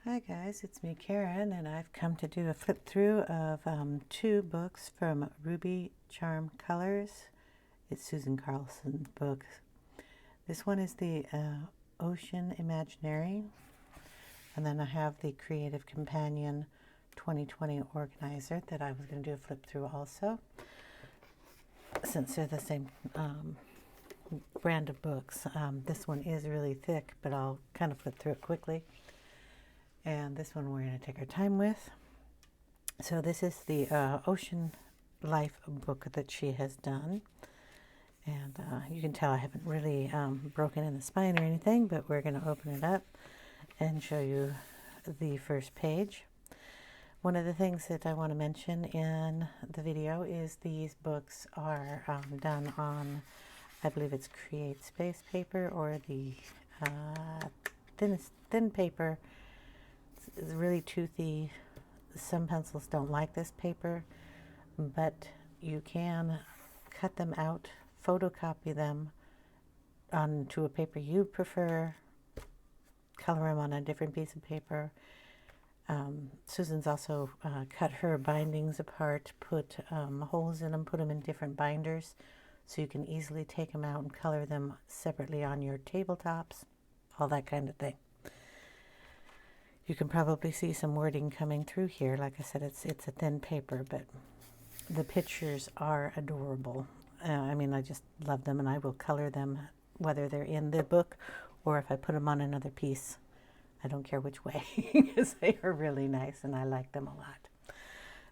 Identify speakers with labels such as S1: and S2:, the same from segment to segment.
S1: Hi guys, it's me Karen, and I've come to do a flip through of two books from Ruby Charm Colors. It's Susan Carlson's book. This one is the Oceanimaginary, and then I have the Creative Companion 2020 Organizer that I was going to do a flip through also, since they're the same brand of books. This one is really thick, but I'll kind of flip through it quickly. And this one we're going to take our time with. So this is the Ocean Life book that she has done. And you can tell I haven't really broken in the spine or anything, but we're going to open it up and show you the first page. One of the things that I want to mention in the video is these books are done on, I believe it's Create Space paper, or the thin paper. It's really toothy. Some pencils don't like this paper, but you can cut them out, photocopy them onto a paper you prefer, color them on a different piece of paper. Susan's also cut her bindings apart, put holes in them, put them in different binders, so you can easily take them out and color them separately on your tabletops, all that kind of thing. You can probably see some wording coming through here. Like I said, it's a thin paper, but the pictures are adorable. I mean, I just love them, and I will color them whether they're in the book or if I put them on another piece. I don't care which way, because they are really nice, and I like them a lot.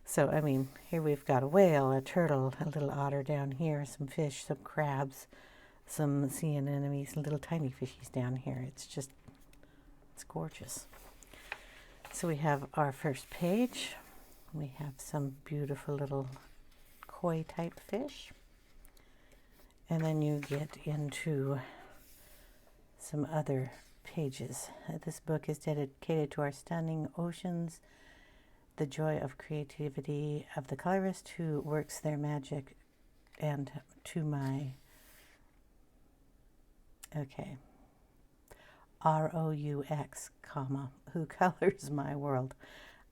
S1: So, I mean, here we've got a whale, a turtle, a little otter down here, some fish, some crabs, some sea anemones, little tiny fishies down here. It's gorgeous. So we have our first page. We have some beautiful little koi type fish. And then you get into some other pages. This book is dedicated to our stunning oceans, the joy of creativity of the colorist who works their magic, and to my, okay, ROUX, comma, who colors my world.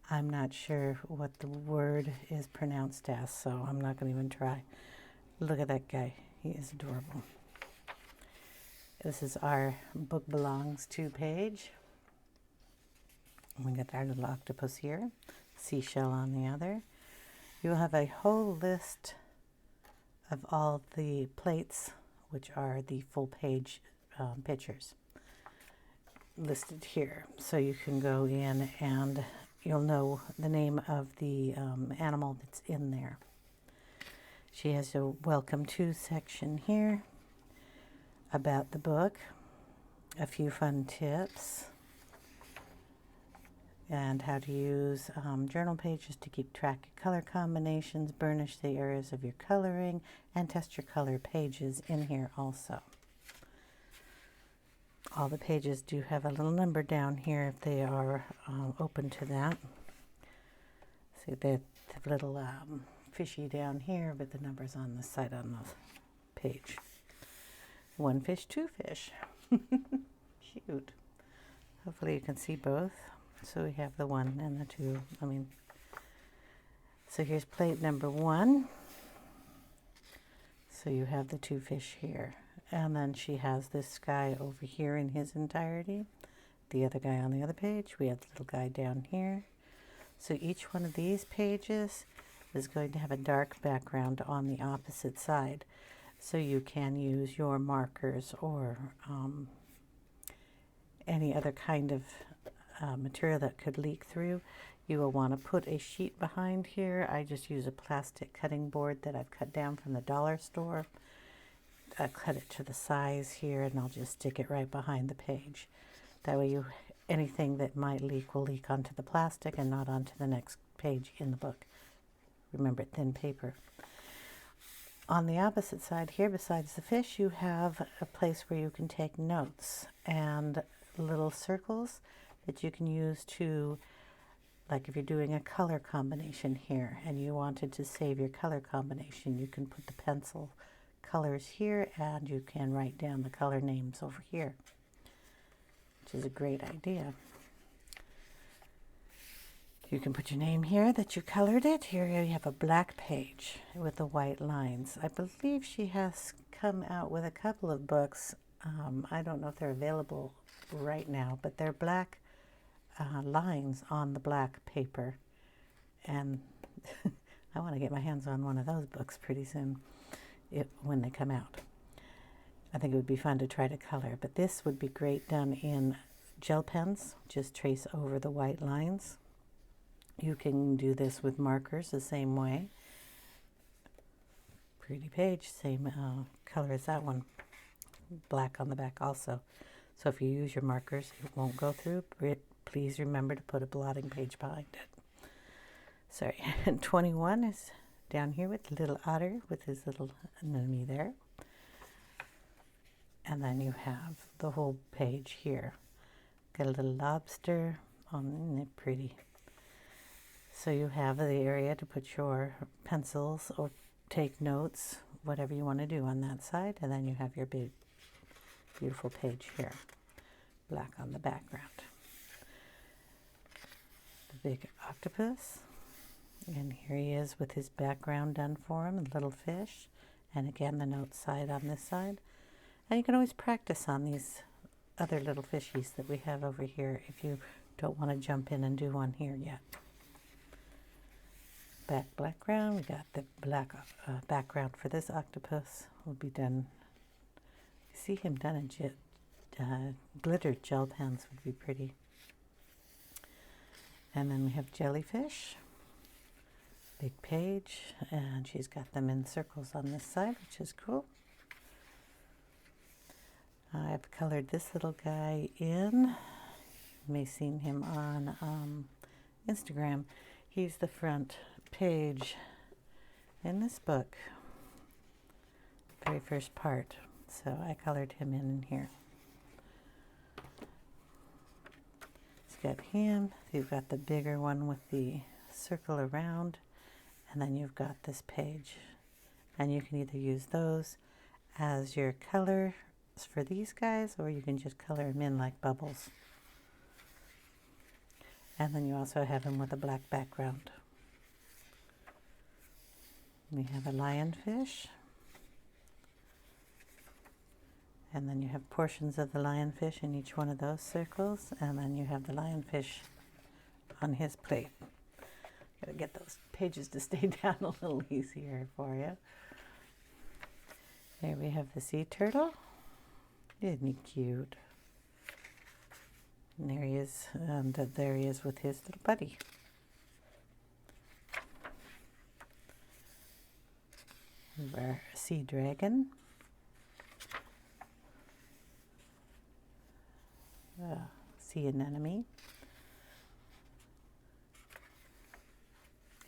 S1: I'm not sure what the word is pronounced as, so I'm not going to even try. Look at that guy. He is adorable. This is our book belongs to page. We got our little octopus here, seashell on the other. You'll have a whole list of all the plates, which are the full page pictures, listed here, so you can go in and you'll know the name of the animal that's in there. She has a welcome to section here about the book, a few fun tips, and how to use journal pages to keep track of color combinations, burnish the areas of your coloring, and test your color pages in here also. All the pages do have a little number down here if they are open to that. See, they have little fishy down here, but the number's on the side on the page. One fish, two fish. Cute. Hopefully you can see both. So we have the 1 and the 2. So here's plate number 1. So you have the 2 fish here. And then she has this guy over here in his entirety. The other guy on the other page. We have the little guy down here. So each one of these pages is going to have a dark background on the opposite side. So you can use your markers or any other kind of material that could leak through. You will want to put a sheet behind here. I just use a plastic cutting board that I've cut down from the dollar store. I cut it to the size here, and I'll just stick it right behind the page. That way anything that might leak will leak onto the plastic and not onto the next page in the book. Remember, thin paper. On the opposite side here, besides the fish, you have a place where you can take notes and little circles that you can use to, like if you're doing a color combination here and you wanted to save your color combination, you can put the pencil colors here and you can write down the color names over here, which is a great idea. You can put your name here that you colored it. Here you have a black page with the white lines. I believe she has come out with a couple of books. I don't know if they're available right now, but they're black lines on the black paper. And I want to get my hands on one of those books pretty soon when they come out. I think it would be fun to try to color, but this would be great done in gel pens. Just trace over the white lines. You can do this with markers the same way. Pretty page, same color as that one. Black on the back also. So if you use your markers, it won't go through. Please remember to put a blotting page behind it. Sorry, 21 is down here with the little otter with his little anemone there. And then you have the whole page here. Got a little lobster. Oh, isn't it pretty? So you have the area to put your pencils or take notes, whatever you want to do on that side. And then you have your big, beautiful page here. Black on the background. The big octopus. And here he is with his background done for him, a little fish. And again, the note side on this side. And you can always practice on these other little fishies that we have over here if you don't want to jump in and do one here yet. Background, we got the black background for this octopus. Will be done. You see him done in glittered gel pens would be pretty. And then we have jellyfish. Big page, and she's got them in circles on this side, which is cool. I've colored this little guy in. You may have seen him on Instagram. He's the front page in this book, very first part. So I colored him in here. It's got him. You've got the bigger one with the circle around, and then you've got this page. And you can either use those as your color for these guys, or you can just color them in like bubbles. And then you also have them with a black background. We have a lionfish. And then you have portions of the lionfish in each one of those circles. And then you have the lionfish on his plate. Gotta get those pages to stay down a little easier for you. There we have the sea turtle. Isn't he cute? And there he is, and there he is with his little buddy. Our sea dragon. Sea anemone.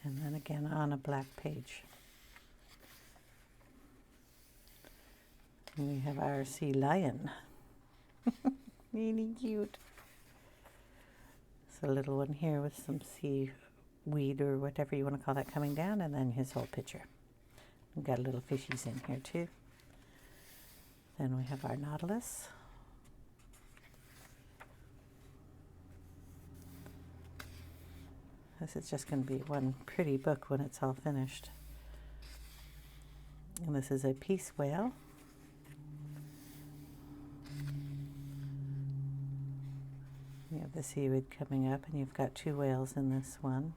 S1: And then again on a black page. And we have our sea lion. Really cute. It's a little one here with some seaweed or whatever you want to call that coming down, and then his whole picture. We've got little fishies in here too. Then we have our nautilus. This is just going to be one pretty book when it's all finished. And this is a peace whale. You have the seaweed coming up, and you've got two whales in this one.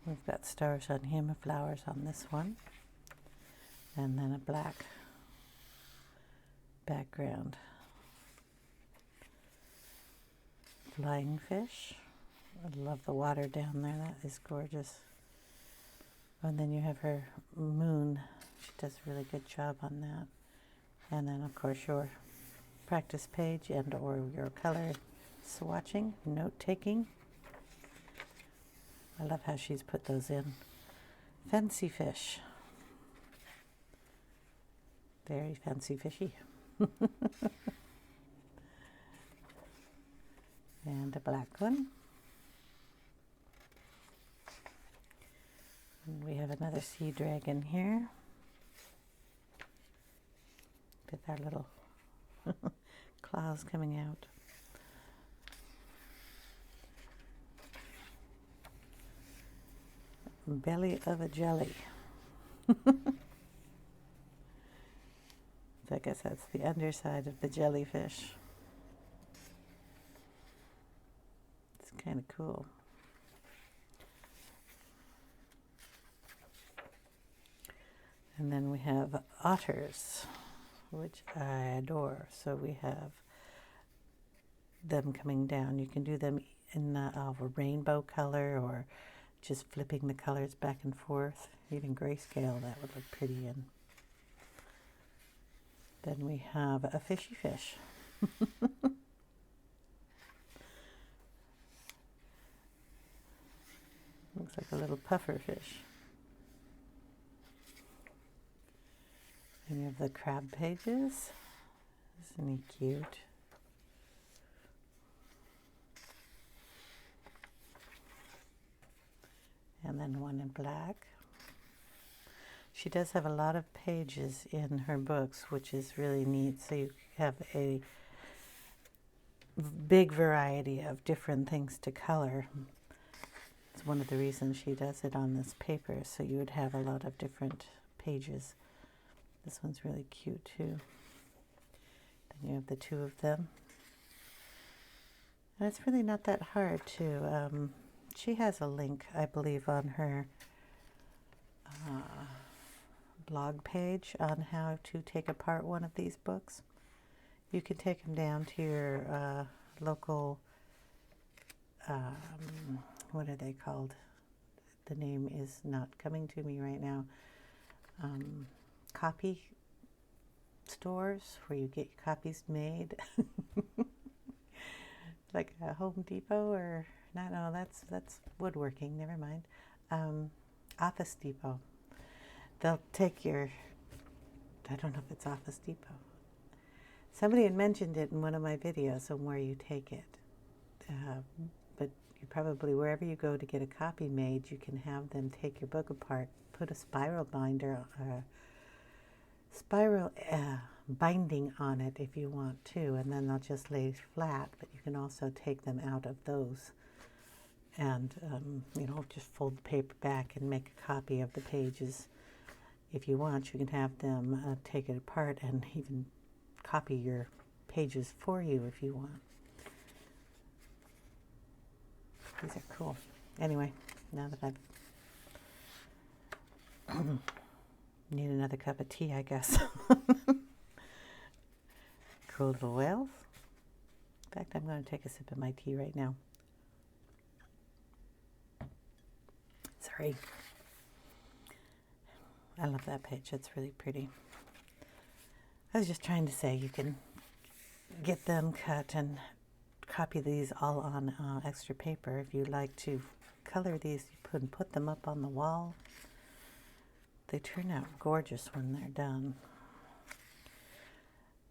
S1: We've got stars on him and flowers on this one. And then a black background. Flying fish. I love the water down there. That is gorgeous. And then you have her moon. She does a really good job on that. And then, of course, your practice page and or your color swatching, note-taking. I love how she's put those in. Fancy fish. Very fancy fishy. And a black one. And we have another sea dragon here with our little claws coming out. belly of a jelly. So I guess that's the underside of the jellyfish. It's kind of cool. And then we have otters, which I adore. So we have them coming down. You can do them in a rainbow color or just flipping the colors back and forth. Even grayscale, that would look pretty in. Then we have a fishy fish. Looks like a little puffer fish. And you have the crab pages. Isn't he cute? And then one in black. She does have a lot of pages in her books, which is really neat. So you have a big variety of different things to color. It's one of the reasons she does it on this paper, so you would have a lot of different pages. This one's really cute too. Then you have the two of them. And it's really not that hard to, she has a link, I believe, on her blog page on how to take apart one of these books. You can take them down to your local, what are they called? The name is not coming to me right now. Copy stores where you get copies made. Like a Home Depot or, no, that's woodworking, never mind. Office Depot. They'll take your, I don't know if it's Office Depot. Somebody had mentioned it in one of my videos on where you take it. But you probably, wherever you go to get a copy made, you can have them take your book apart, put a spiral binder, binding on it if you want to, and then they'll just lay flat, but you can also take them out of those and, just fold the paper back and make a copy of the pages. If you want, you can have them take it apart and even copy your pages for you if you want. These are cool. Anyway, now that I've need another cup of tea, I guess. Cool little whales. In fact, I'm going to take a sip of my tea right now. Sorry. I love that page. It's really pretty. I was just trying to say you can get them cut and copy these all on extra paper. If you like to color these, you can put them up on the wall. They turn out gorgeous when they're done.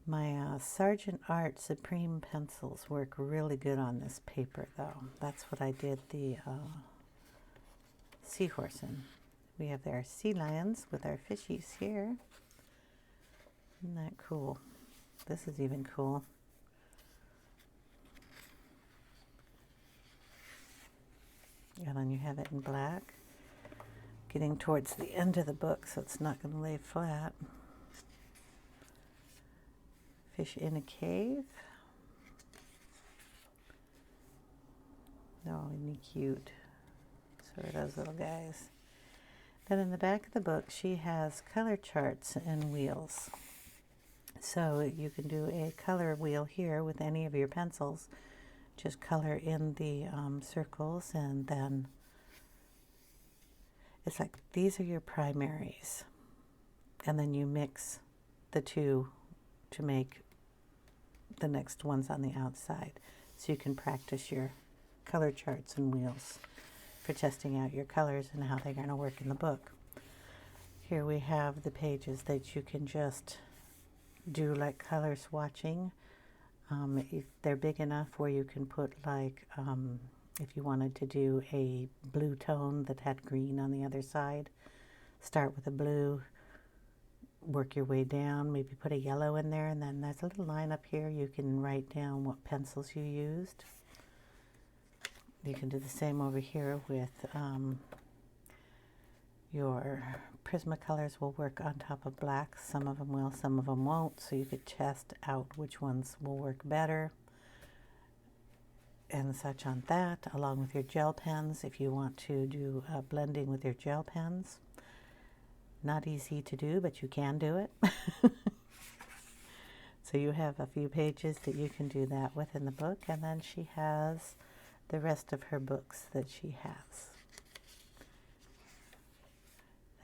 S1: My Sargent Art Supreme pencils work really good on this paper, though. That's what I did the seahorse in. We have our sea lions with our fishies here. Isn't that cool? This is even cool. And then you have it in black. Getting towards the end of the book, so it's not going to lay flat. Fish in a cave. Oh, isn't he cute? So are those little guys. Then in the back of the book, she has color charts and wheels. So you can do a color wheel here with any of your pencils. Just color in the circles, and then it's like these are your primaries. And then you mix the two to make the next ones on the outside. So you can practice your color charts and wheels for testing out your colors and how they're going to work in the book. Here we have the pages that you can just do like color swatching. If they're big enough where you can put like, if you wanted to do a blue tone that had green on the other side, start with a blue, work your way down, maybe put a yellow in there, and then there's a little line up here. You can write down what pencils you used. You can do the same over here with Your Prismacolors will work on top of black. Some of them will, some of them won't, so you could test out which ones will work better and such on that, along with your gel pens if you want to do blending with your gel pens. Not easy to do, but you can do it. So you have a few pages that you can do that with in the book, and then she has the rest of her books that she has.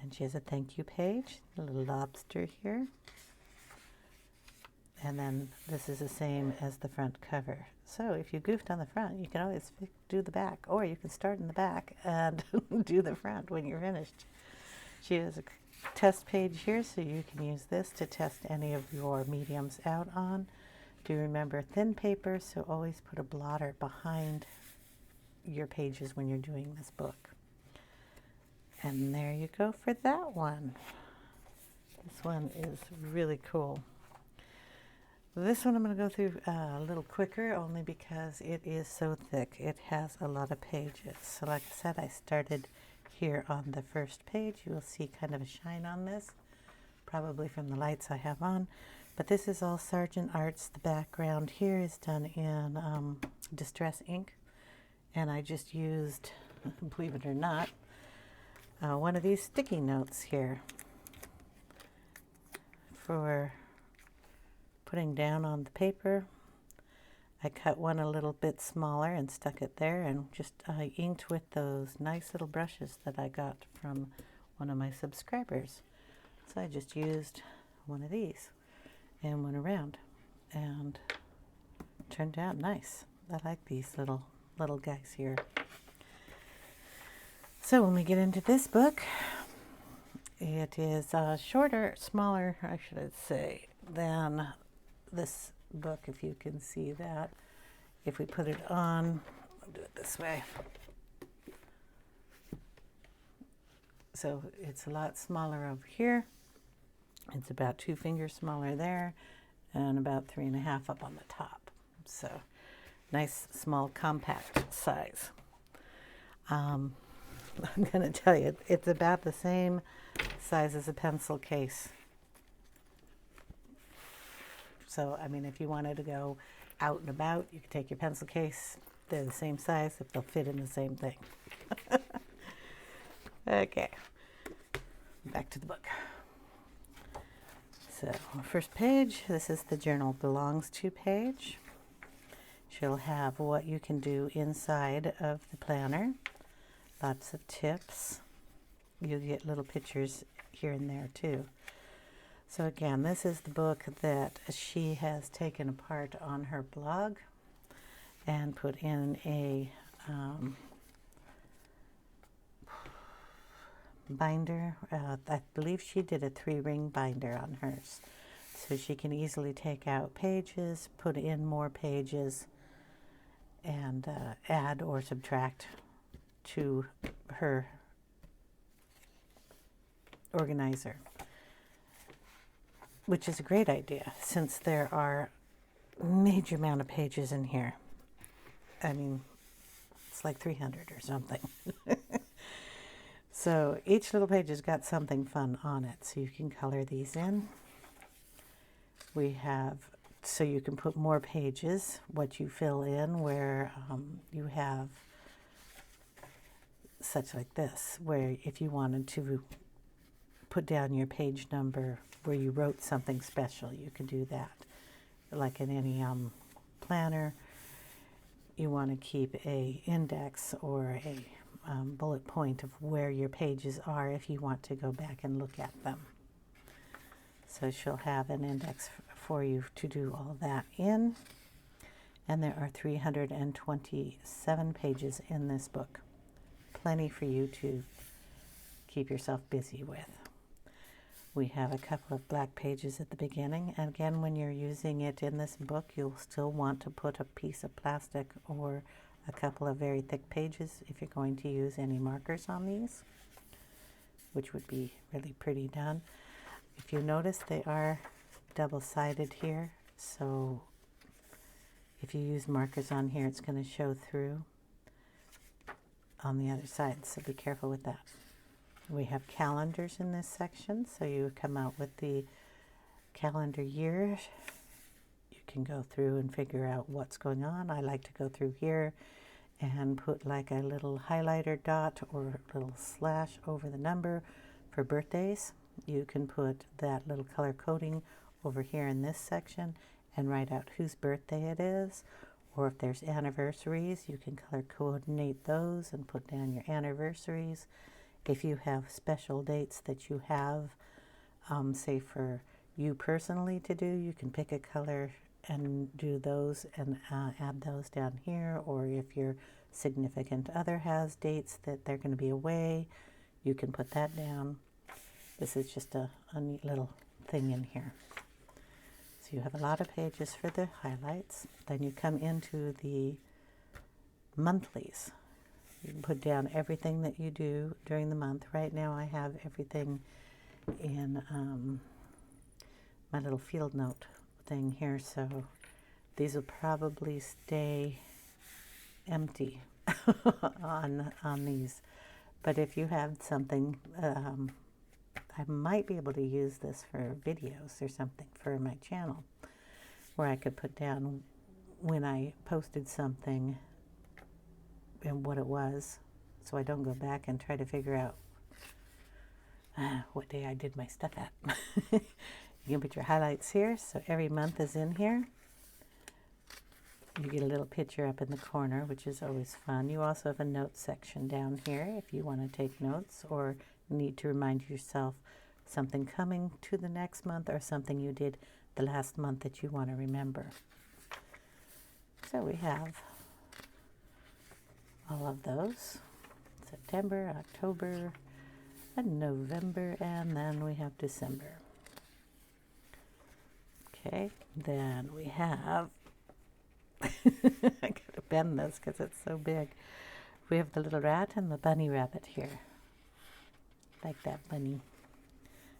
S1: And she has a thank you page, a little lobster here. And then this is the same as the front cover. So if you goofed on the front, you can always do the back, or you can start in the back and do the front when you're finished. She has a test page here, so you can use this to test any of your mediums out on. Do remember thin paper, so always put a blotter behind your pages when you're doing this book. And there you go for that one. This one is really cool. This one I'm going to go through a little quicker, only because it is so thick. It has a lot of pages. So like I said, I started here on the first page. You will see kind of a shine on this, probably from the lights I have on. But this is all Sargent Arts. The background here is done in Distress ink. And I just used, believe it or not, one of these sticky notes here for putting down on the paper. I cut one a little bit smaller and stuck it there, and just inked with those nice little brushes that I got from one of my subscribers. So I just used one of these and went around, and it turned out nice. I like these little guys here. So when we get into this book, it is shorter, smaller, I should say, than this book, if you can see that. If we put it on, I'll do it this way. So it's a lot smaller over here. It's about 2 fingers smaller there, and about 3.5 up on the top. So nice, small, compact size. I'm going to tell you, it's about the same size as a pencil case. So, I mean, if you wanted to go out and about, you could take your pencil case. They're the same size, if they'll fit in the same thing. Okay, back to the book. So, first page, this is the Journal Belongs To page. She'll have what you can do inside of the planner. Lots of tips. You'll get little pictures here and there too. So again, this is the book that she has taken apart on her blog and put in a binder. I believe she did a 3-ring binder on hers. So she can easily take out pages, put in more pages, and add or subtract to her organizer, which is a great idea since there are a major amount of pages in here. I mean, it's like 300 or something. So each little page has got something fun on it, so you can color these in. We have, so you can put more pages, what you fill in, where you have such like this, where if you wanted to put down your page number where you wrote something special, you can do that. Like in any planner, you want to keep a index or a bullet point of where your pages are if you want to go back and look at them. So she'll have an index for you to do all that in. And there are 327 pages in this book. Plenty for you to keep yourself busy with. We have a couple of black pages at the beginning. And again, when you're using it in this book, you'll still want to put a piece of plastic or a couple of very thick pages if you're going to use any markers on these, which would be really pretty done. If you notice, they are double-sided here, so if you use markers on here, it's going to show through on the other side, so be careful with that. We have calendars in this section, so you come out with the calendar year. You can go through and figure out what's going on. I like to go through here and put like a little highlighter dot or a little slash over the number for birthdays. You can put that little color coding over here in this section and write out whose birthday it is. Or if there's anniversaries, you can color coordinate those and put down your anniversaries. If you have special dates that you have, say for you personally to do, you can pick a color and do those and add those down here. Or if your significant other has dates that they're going to be away, you can put that down. This is just a neat little thing in here. So you have a lot of pages for the highlights. Then you come into the monthlies. You can put down everything that you do during the month. Right now I have everything in my little field note thing here, so these will probably stay empty on these. But if you have something, I might be able to use this for videos or something for my channel, where I could put down when I posted something and what it was, so I don't go back and try to figure out what day I did my stuff at. You can put your highlights here, so every month is in here. You get a little picture up in the corner, which is always fun. You also have a notes section down here if you want to take notes or need to remind yourself something coming to the next month or something you did the last month that you want to remember. So we have all of those: September, October, and November, and then we have December. Okay, then we have I gotta bend this because it's so big. We have the little rat and the bunny rabbit here. Like that bunny.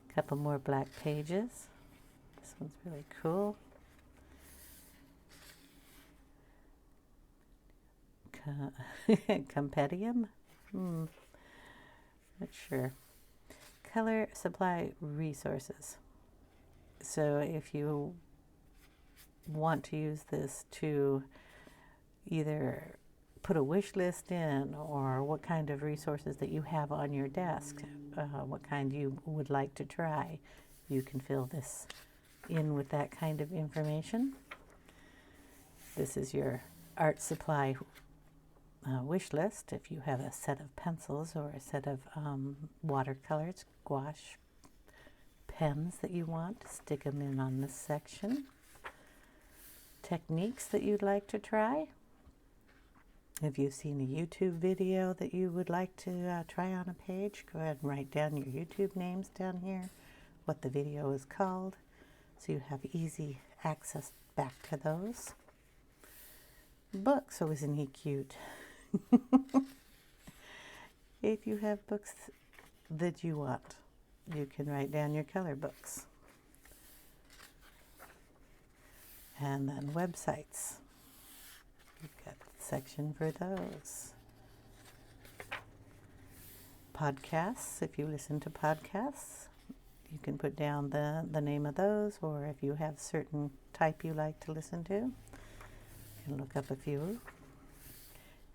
S1: A couple more black pages. This one's really cool. Compendium? Not sure. Color supply resources. So if you want to use this to either put a wish list in, or what kind of resources that you have on your desk, what kind you would like to try, you can fill this in with that kind of information. This is your art supply wish list. If you have a set of pencils or a set of watercolors, gouache pens that you want, stick them in on this section. Techniques that you'd like to try. If you've seen a YouTube video that you would like to try on a page, go ahead and write down your YouTube names down here, what the video is called, so you have easy access back to those. Books, oh isn't he cute? If you have books that you want, you can write down your color books. And then websites. You've got a section for those. Podcasts, if you listen to podcasts, you can put down the name of those, or if you have certain type you like to listen to, you can look up a few.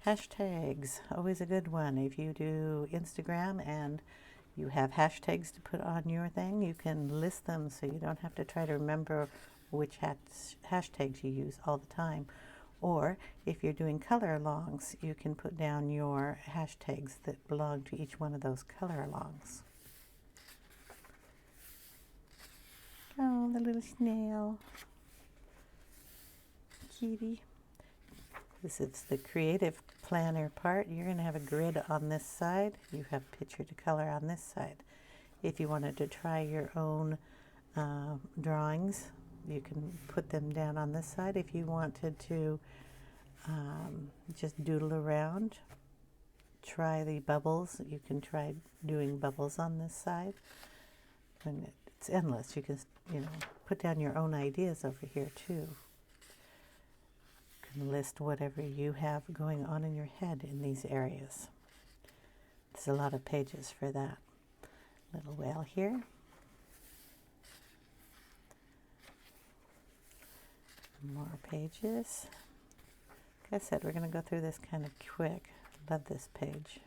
S1: Hashtags, always a good one. If you do Instagram and you have hashtags to put on your thing, you can list them so you don't have to try to remember which hashtags you use all the time. Or if you're doing color alongs, you can put down your hashtags that belong to each one of those color alongs. Oh, the little snail. Kitty. This is the creative planner part. You're going to have a grid on this side. You have picture to color on this side. If you wanted to try your own drawings, you can put them down on this side. If you wanted to just doodle around, try the bubbles. You can try doing bubbles on this side. And it's endless. You can, put down your own ideas over here too. You can list whatever you have going on in your head in these areas. There's a lot of pages for that. Little whale here. More pages. Like I said, we're going to go through this kind of quick. Love this page,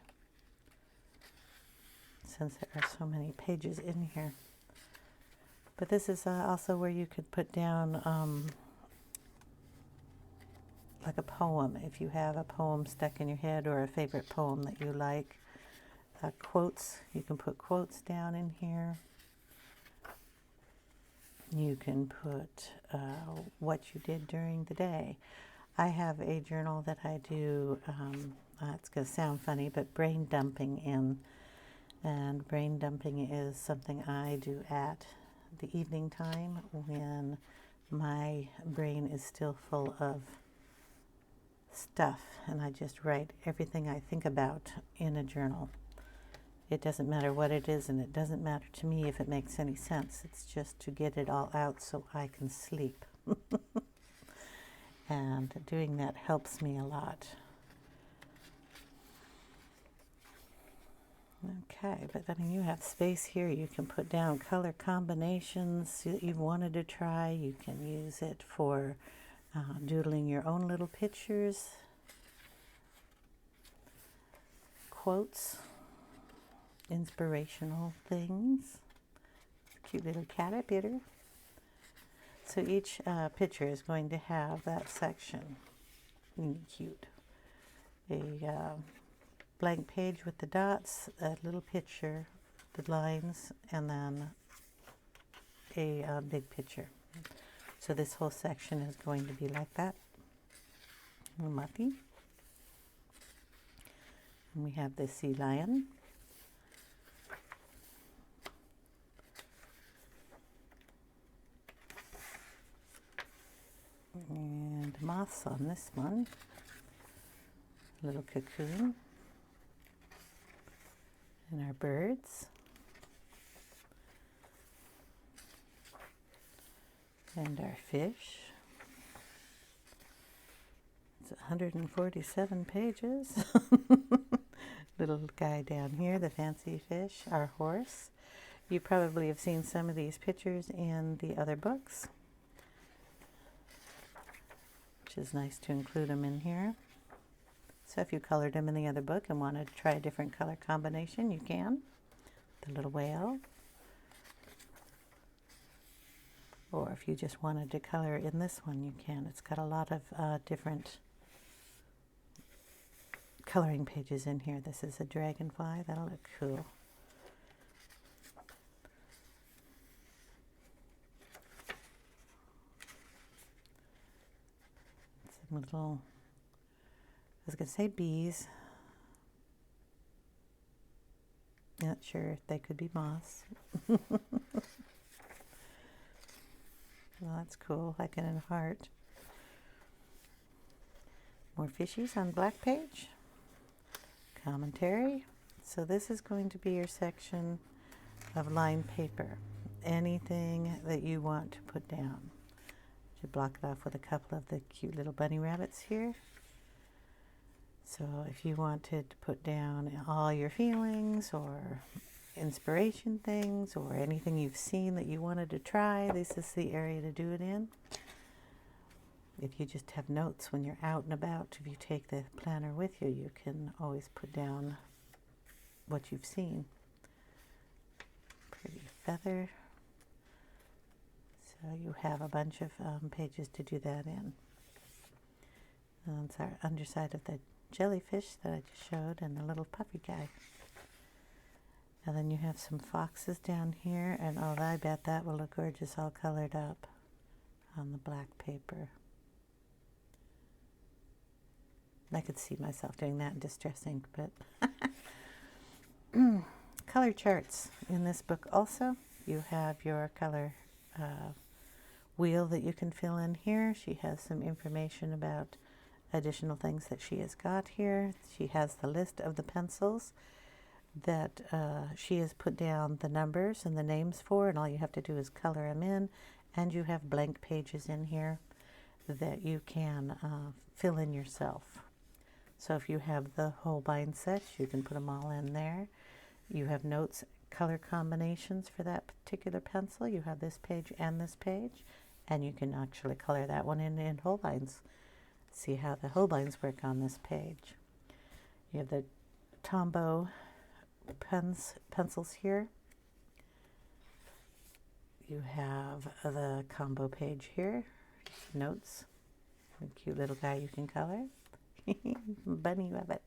S1: since there are so many pages in here. But this is also where you could put down like a poem, if you have a poem stuck in your head or a favorite poem that you like. Quotes, you can put quotes down in here. You can put what you did during the day. I have a journal that I do, it's going to sound funny, but brain dumping in. And brain dumping is something I do at the evening time when my brain is still full of stuff, and I just write everything I think about in a journal. It doesn't matter what it is, and it doesn't matter to me if it makes any sense. It's just to get it all out so I can sleep. And doing that helps me a lot. Okay, but I mean, you have space here. You can put down color combinations that you've wanted to try. You can use it for doodling your own little pictures. Quotes. Inspirational things. Cute little caterpillar. So each picture is going to have that section. Cute. A blank page with the dots, a little picture, the lines, and then a big picture. So this whole section is going to be like that. Muffy. And we have the sea lion. And moths on this one. Little cocoon. And our birds. And our fish. It's 147 pages. Little guy down here, the fancy fish, our horse. You probably have seen some of these pictures in the other books, which is nice to include them in here. So if you colored them in the other book and wanted to try a different color combination, you can. The little whale. Or if you just wanted to color in this one, you can. It's got a lot of different coloring pages in here. This is a dragonfly. That'll look cool. Some little, I was going to say bees. Not sure if they could be moths. Well, that's cool, like in a heart. More fishies on black page. Commentary. So this is going to be your section of lined paper. Anything that you want to put down. You block it off with a couple of the cute little bunny rabbits here. So if you wanted to put down all your feelings or inspiration things or anything you've seen that you wanted to try, this is the area to do it in. If you just have notes when you're out and about, if you take the planner with you, you can always put down what you've seen. Pretty feather. So you have a bunch of pages to do that in. And it's our underside of the jellyfish that I just showed, and the little puppy guy. And then you have some foxes down here, and oh, I bet that will look gorgeous all colored up on the black paper. I could see myself doing that in Distress ink, but color charts in this book also. You have your color wheel that you can fill in here. She has some information about additional things that she has got here. She has the list of the pencils that she has put down the numbers and the names for, and all you have to do is color them in. And you have blank pages in here that you can fill in yourself. So if you have the whole bind set, you can put them all in there. You have notes color combinations for that particular pencil. You have this page and this page, and you can actually color that one in whole lines. See how the whole lines work on this page. You have the Tombow pencils here. You have the combo page here, notes, a cute little guy you can color. Bunny rabbit.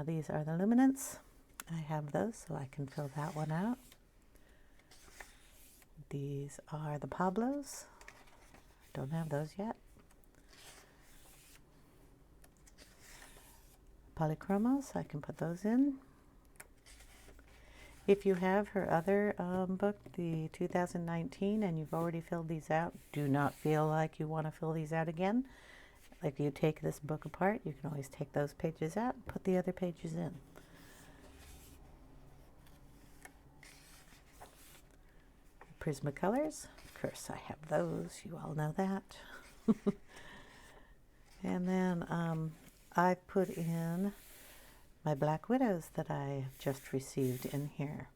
S1: These are the luminance. I have those, so I can fill that one out. These are the Pablos. Don't have those yet. Polychromos, I can put those in. If you have her other book, the 2019, and you've already filled these out, do not feel like you want to fill these out again. If you take this book apart, you can always take those pages out and put the other pages in. Prismacolors, of course I have those, you all know that. And then I've put in my Black Widows that I just received in here,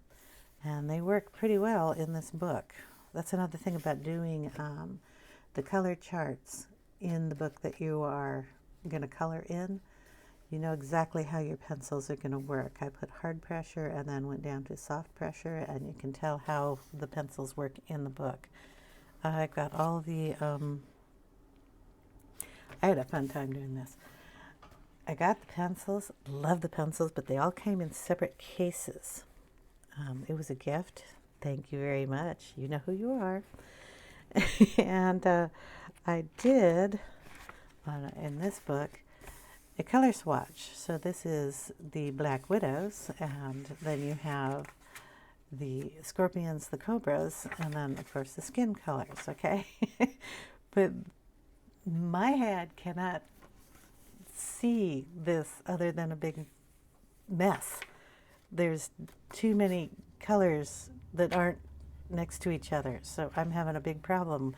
S1: and they work pretty well in this book. That's another thing about doing the color charts in the book that you are going to color in. You know exactly how your pencils are going to work. I put hard pressure and then went down to soft pressure, and you can tell how the pencils work in the book. I got all the I had a fun time doing this. I got the pencils, love the pencils, but they all came in separate cases. It was a gift. Thank you very much. You know who you are. And I did, in this book, a color swatch. So this is the Black Widows, and then you have the scorpions, the cobras, and then, of course, the skin colors, okay? But my head cannot see this other than a big mess. There's too many colors that aren't next to each other, so I'm having a big problem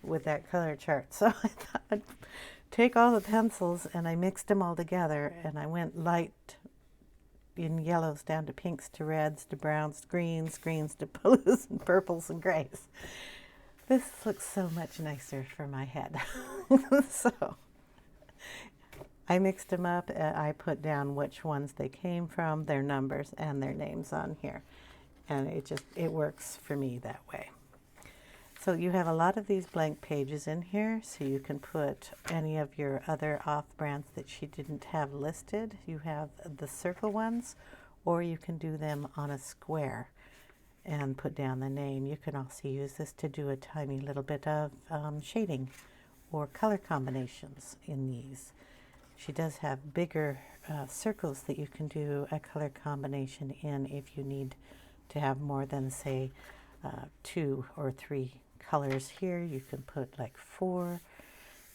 S1: with that color chart. So I thought I'd take all the pencils and I mixed them all together, and I went light in yellows down to pinks to reds to browns to greens, greens to blues and purples and grays. This looks so much nicer for my head. So I mixed them up. I put down which ones they came from, their numbers, and their names on here. And it works for me that way. So you have a lot of these blank pages in here, so you can put any of your other off-brands that she didn't have listed. You have the circle ones, or you can do them on a square and put down the name. You can also use this to do a tiny little bit of shading or color combinations in these. She does have bigger circles that you can do a color combination in if you need to have more than, say, 2 or 3 colors here. You can put like 4,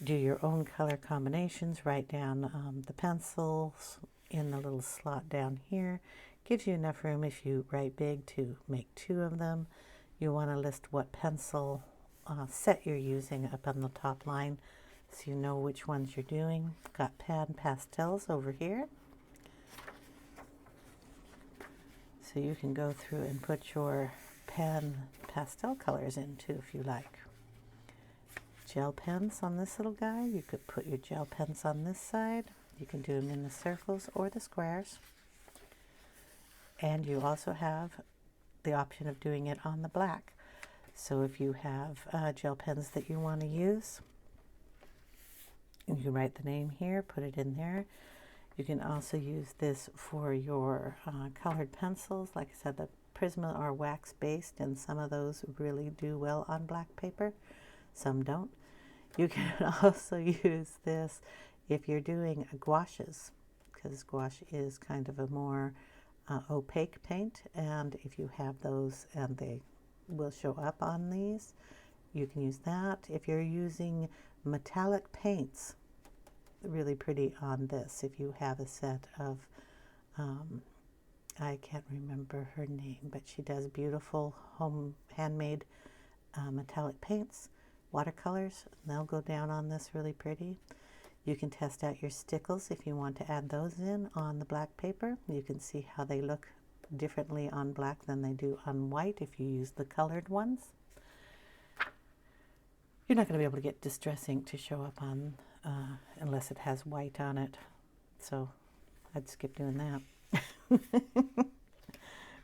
S1: do your own color combinations, write down the pencils in the little slot down here. Gives you enough room if you write big to make 2 of them. You want to list what pencil set you're using up on the top line, so you know which ones you're doing. Got pan pastels over here. So you can go through and put your pan pastel colors in too if you like. Gel pens on this little guy. You could put your gel pens on this side. You can do them in the circles or the squares. And you also have the option of doing it on the black. So if you have gel pens that you want to use, you can write the name here, put it in there. You can also use this for your colored pencils. Like I said, the Prisma are wax-based, and some of those really do well on black paper. Some don't. You can also use this if you're doing gouaches, because gouache is kind of a more opaque paint, and if you have those and they will show up on these, you can use that. If you're using metallic paints, really pretty on this. If you have a set of I can't remember her name, but she does beautiful handmade metallic paints, watercolors. They'll go down on this really pretty. You can test out your stickles if you want to add those in on the black paper. You can see how they look differently on black than they do on white if you use the colored ones. You're not going to be able to get distress ink to show up on unless it has white on it. So I'd skip doing that.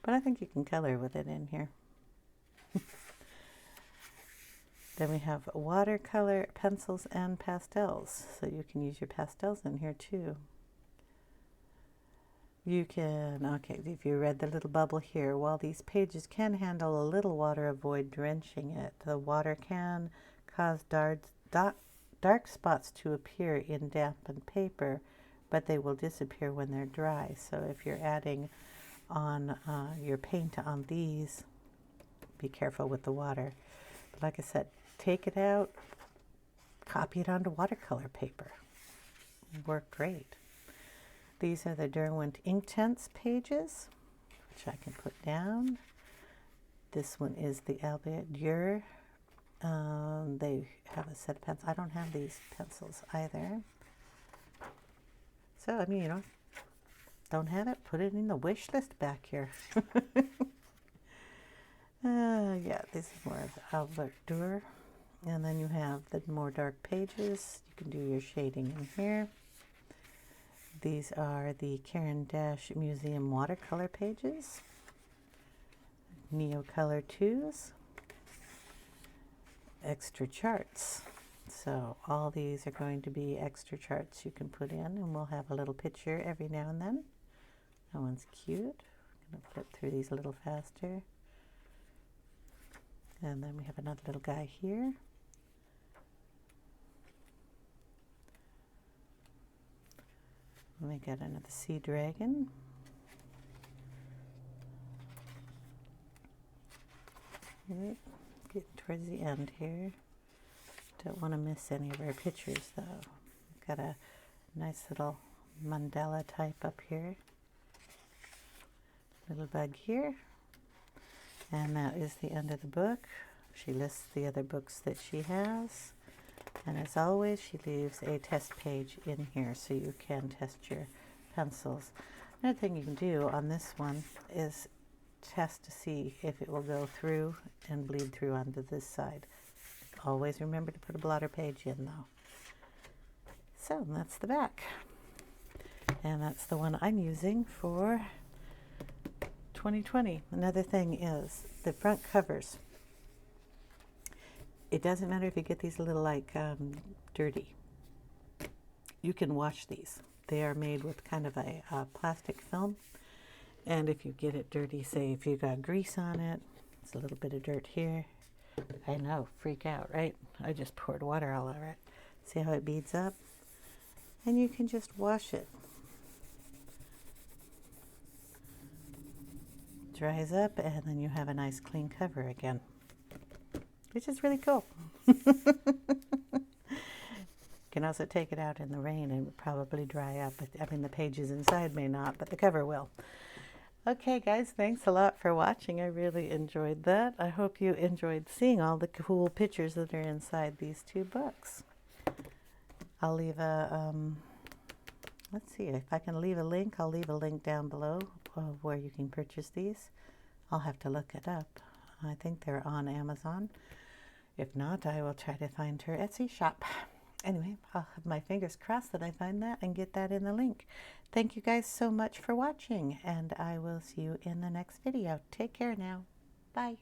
S1: But I think you can color with it in here. Then we have watercolor, pencils, and pastels. So you can use your pastels in here too. You can, okay, if you read the little bubble here, while these pages can handle a little water, avoid drenching it. The water can cause dark spots to appear in dampened paper, but they will disappear when they're dry. So if you're adding on your paint on these, be careful with the water. But like I said, take it out, copy it onto watercolor paper. Work great. These are the Derwent Inktense pages, which I can put down. This one is the Albert Dürer. They have a set of pencils. I don't have these pencils either. So, I mean, you know, don't have it, put it in the wish list back here. Yeah, this is more of Albert Dürer. And then you have the more dark pages. You can do your shading in here. These are the Caran d'Ache Museum watercolor pages. Neocolor 2s. Extra charts. So all these are going to be extra charts you can put in, and we'll have a little picture every now and then. That one's cute. I'm going to flip through these a little faster. And then we have another little guy here. We got another sea dragon. Right, getting towards the end here. Don't want to miss any of our pictures though. We've got a nice little mandala type up here. Little bug here. And that is the end of the book. She lists the other books that she has. And as always, she leaves a test page in here so you can test your pencils. Another thing you can do on this one is test to see if it will go through and bleed through onto this side. Always remember to put a blotter page in though. So that's the back. And that's the one I'm using for 2020. Another thing is the front covers. It doesn't matter if you get these a little like dirty. You can wash these. They are made with kind of a plastic film. And if you get it dirty, say if you got grease on it, it's a little bit of dirt here. I know, freak out, right? I just poured water all over it. See how it beads up? And you can just wash it. Dries up, and then you have a nice clean cover again, which is really cool. You can also take it out in the rain and it would probably dry up. I mean, the pages inside may not, but the cover will. Okay, guys, thanks a lot for watching. I really enjoyed that. I hope you enjoyed seeing all the cool pictures that are inside these two books. I'll leave a, let's see, if I can leave a link, I'll leave a link down below of where you can purchase these. I'll have to look it up. I think they're on Amazon. If not, I will try to find her Etsy shop. Anyway, I'll have my fingers crossed that I find that and get that in the link. Thank you guys so much for watching, and I will see you in the next video. Take care now. Bye.